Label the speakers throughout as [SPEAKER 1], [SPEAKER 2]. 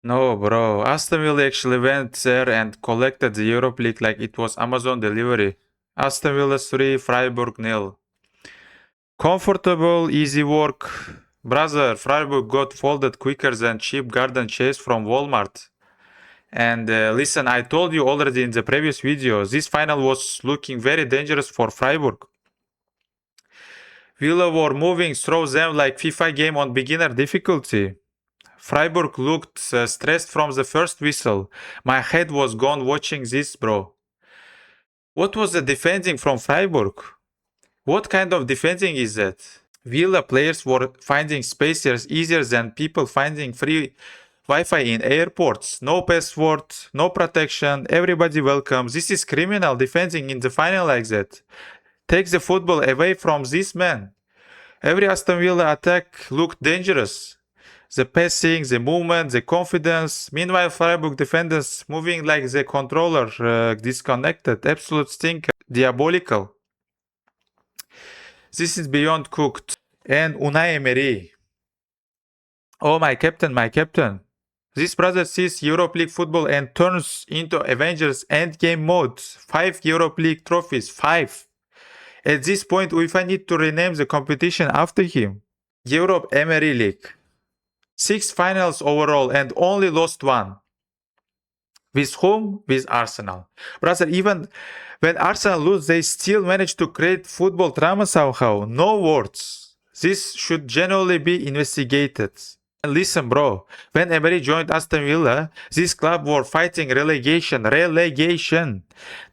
[SPEAKER 1] No, bro. Aston Villa actually went there and collected the Europa League like it was Amazon delivery. Aston Villa 3, Freiburg nil. Comfortable, easy work. Brother, Freiburg got folded quicker than cheap garden chase from Walmart. And listen, I told you already in the previous video, this final was looking very dangerous for Freiburg. Villa were moving through them like FIFA game on beginner difficulty. Freiburg looked stressed from the first whistle. My head was gone watching this, bro. What was the defending from Freiburg? What kind of defending is that? Villa players were finding spaces easier than people finding free Wi-Fi in airports. No password, no protection, everybody welcome. This is criminal defending in the final like that. Take the football away from this man. Every Aston Villa attack looked dangerous. The passing, the movement, the confidence. Meanwhile, Freiburg defenders moving like the controller disconnected. Absolute stinker. Diabolical. This is beyond cooked. And Unai Emery. Oh, my captain, my captain. This brother sees Europa League football and turns into Avengers Endgame mode. 5 Europa League trophies. 5. At this point, UEFA need to rename the competition after him. Europa Emery League. 6 finals overall and only lost 1. With whom? With Arsenal. Brother, even when Arsenal lose, they still manage to create football drama somehow. No words. This should genuinely be investigated. And listen, bro, when Emery joined Aston Villa, this club were fighting relegation.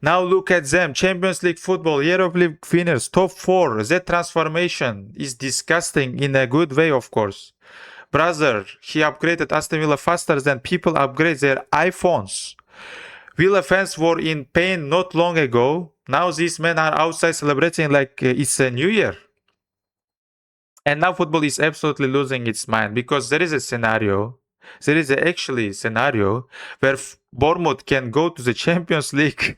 [SPEAKER 1] Now look at them. Champions League football, Europa League winners, top 4. That transformation is disgusting in a good way, of course. Brother, he upgraded Aston Villa faster than people upgrade their iPhones. Villa fans were in pain not long ago. Now these men are outside celebrating like it's a new year. And now football is absolutely losing its mind because there is a scenario. There is actually a scenario where Bournemouth can go to the Champions League.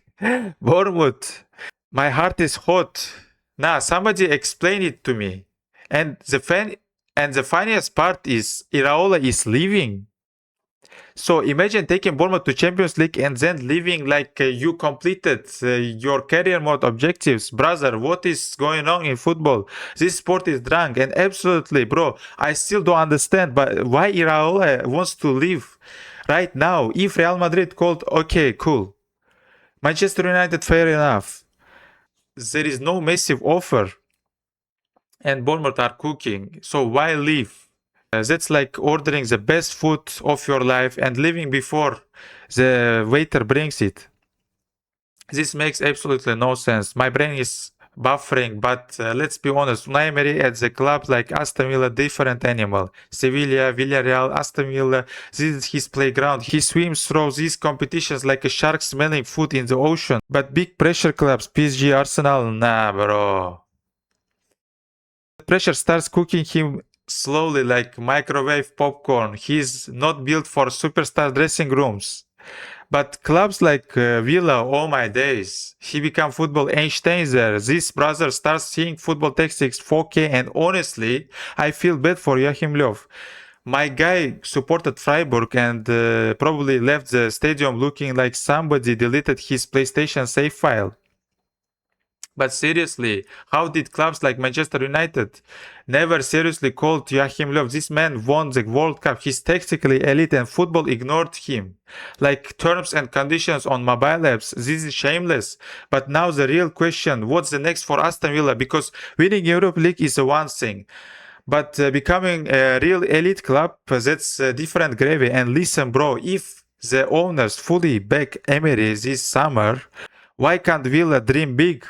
[SPEAKER 1] Bournemouth. My heart is hot. Nah, somebody explain it to me. And the funniest part is Iraola is leaving. So imagine taking Bournemouth to Champions League and then leaving like you completed your career mode objectives. Brother, what is going on in football? This sport is drunk and absolutely, bro, I still don't understand but why Iraola wants to leave right now. If Real Madrid called, okay, cool. Manchester United, fair enough. There is no massive offer. And Bournemouth are cooking. So why leave? That's like ordering the best food of your life and leaving before the waiter brings it. This makes absolutely no sense. My brain is buffering, but let's be honest, Unai Emery at the club like Aston Villa, different animal. Sevilla, Villarreal, Aston Villa, this is his playground. He swims through these competitions like a shark smelling food in the ocean. But big pressure clubs, PSG, Arsenal, nah, bro. Pressure starts cooking him slowly like microwave popcorn. He's not built for superstar dressing rooms. But clubs like Villa, oh my days, he become football Einstein there. This brother starts seeing football tactics 4K and honestly, I feel bad for Joachim Löw. My guy supported Freiburg and probably left the stadium looking like somebody deleted his PlayStation save file. But seriously, how did clubs like Manchester United never seriously called Joachim Löw? This man won the World Cup. He's tactically elite and football ignored him. Like terms and conditions on mobile apps. This is shameless. But now the real question, what's the next for Aston Villa? Because winning Europa League is one thing. But becoming a real elite club, that's different gravy. And listen, bro, if the owners fully back Emery this summer, why can't Villa dream big?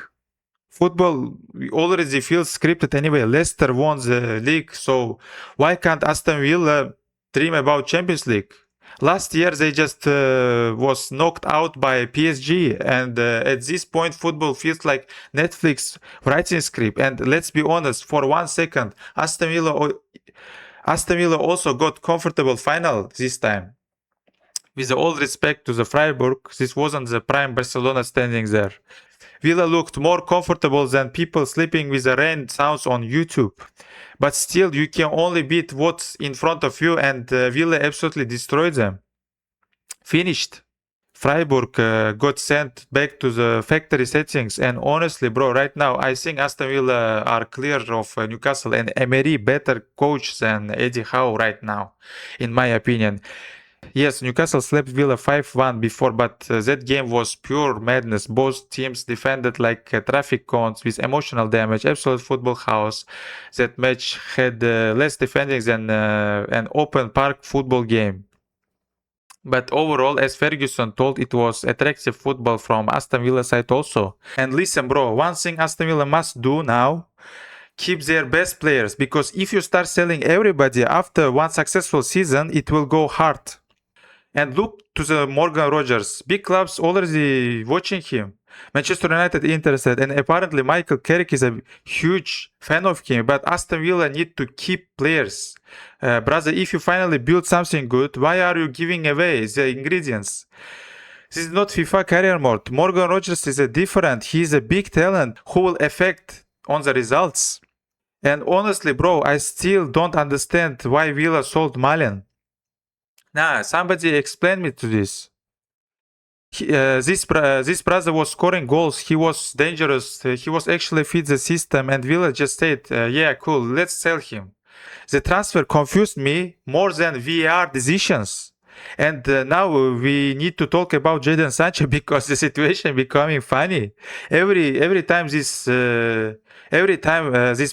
[SPEAKER 1] Football already feels scripted anyway. Leicester won the league, so why can't Aston Villa dream about Champions League? Last year they just was knocked out by PSG, and at this point football feels like Netflix writing script. And let's be honest, for 1 second, Aston Villa also got comfortable final this time. With all respect to the Freiburg, this wasn't the prime Barcelona standing there. Villa looked more comfortable than people sleeping with the rain sounds on YouTube. But still, you can only beat what's in front of you, and Villa absolutely destroyed them. Finished. Freiburg got sent back to the factory settings, and honestly, bro, right now I think Aston Villa are clear of Newcastle, and Emery better coach than Eddie Howe right now, in my opinion. Yes, Newcastle slapped Villa 5-1 before, but that game was pure madness. Both teams defended like traffic cones with emotional damage, absolute football house. That match had less defending than an open park football game. But overall, as Ferguson told, it was attractive football from Aston Villa side also. And listen, bro, one thing Aston Villa must do now, keep their best players, because if you start selling everybody after one successful season, it will go hard. And look to the Morgan Rogers. Big clubs already watching him. Manchester United interested, and apparently Michael Carrick is a huge fan of him. But Aston Villa need to keep players. Brother, if you finally build something good, why are you giving away the ingredients? This is not FIFA career mode. Morgan Rogers is a different. He is a big talent who will affect on the results. And honestly, bro, I still don't understand why Villa sold Malen. Nah, somebody explain me to this. This brother was scoring goals. He was dangerous. He was actually fit the system, and Villa just said, "Yeah, cool, let's sell him." The transfer confused me more than VAR decisions. And now we need to talk about Jadon Sancho because the situation becoming funny. Every time this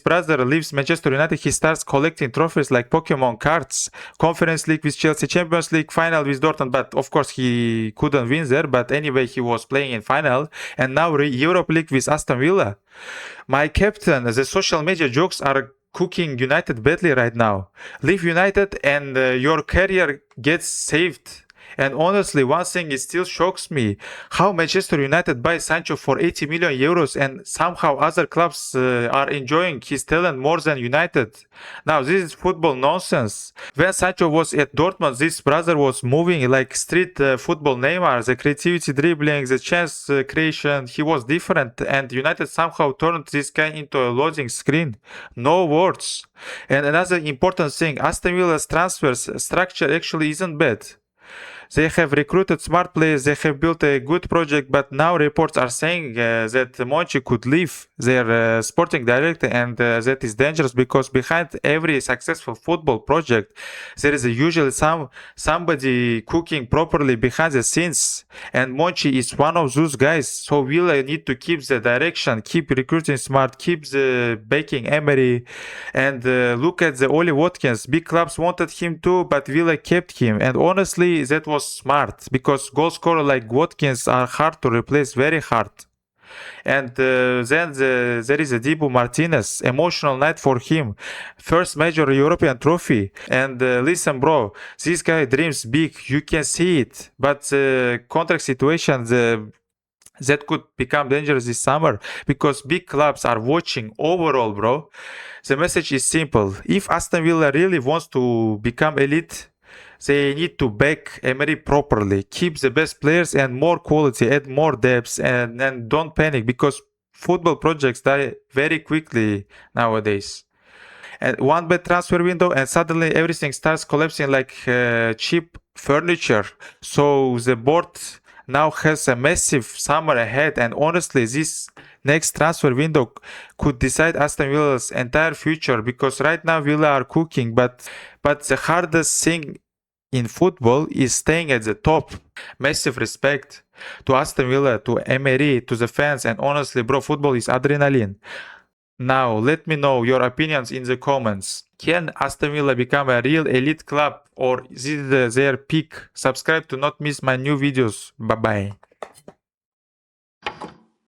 [SPEAKER 1] brother leaves Manchester United, he starts collecting trophies like Pokemon cards. Conference League with Chelsea, Champions League final with Dortmund, but of course he couldn't win there. But anyway, he was playing in final, and now Europa League with Aston Villa. My captain, the social media jokes are cooking United badly right now. Leave United and your career gets saved. And honestly, one thing it still shocks me, how Manchester United buys Sancho for 80 million euros and somehow other clubs are enjoying his talent more than United. Now, this is football nonsense. When Sancho was at Dortmund, this brother was moving like street football Neymar, the creativity dribbling, the chance creation, he was different, and United somehow turned this guy into a loading screen. No words. And another important thing, Aston Villa's transfers structure actually isn't bad. They have recruited smart players, they have built a good project, but now reports are saying that Monchi could leave their sporting director, and that is dangerous because behind every successful football project, there is usually somebody cooking properly behind the scenes, and Monchi is one of those guys. So Villa need to keep the direction, keep recruiting smart, keep the backing Emery, and look at the Oli Watkins. Big clubs wanted him too, but Villa kept him, and honestly, that was smart because goal scorer like Watkins are hard to replace, very hard. And then there is a Dibu Martinez, emotional night for him, first major European trophy. And listen, bro, this guy dreams big, you can see it, but contract situation that could become dangerous this summer because big clubs are watching overall, bro. The message is simple: if Aston Villa really wants to become elite, they need to back Emery properly, keep the best players and more quality, add more depth, and don't panic because football projects die very quickly nowadays. And one bad transfer window and suddenly everything starts collapsing like cheap furniture. So the board now has a massive summer ahead, and honestly, this next transfer window could decide Aston Villa's entire future because right now Villa are cooking, but the hardest thing in football is staying at the top. Massive respect to Aston Villa, to Emery, to the fans, and honestly, bro, football is adrenaline. Now, let me know your opinions in the comments. Can Aston Villa become a real elite club or is this their peak? Subscribe to not miss my new videos. Bye bye.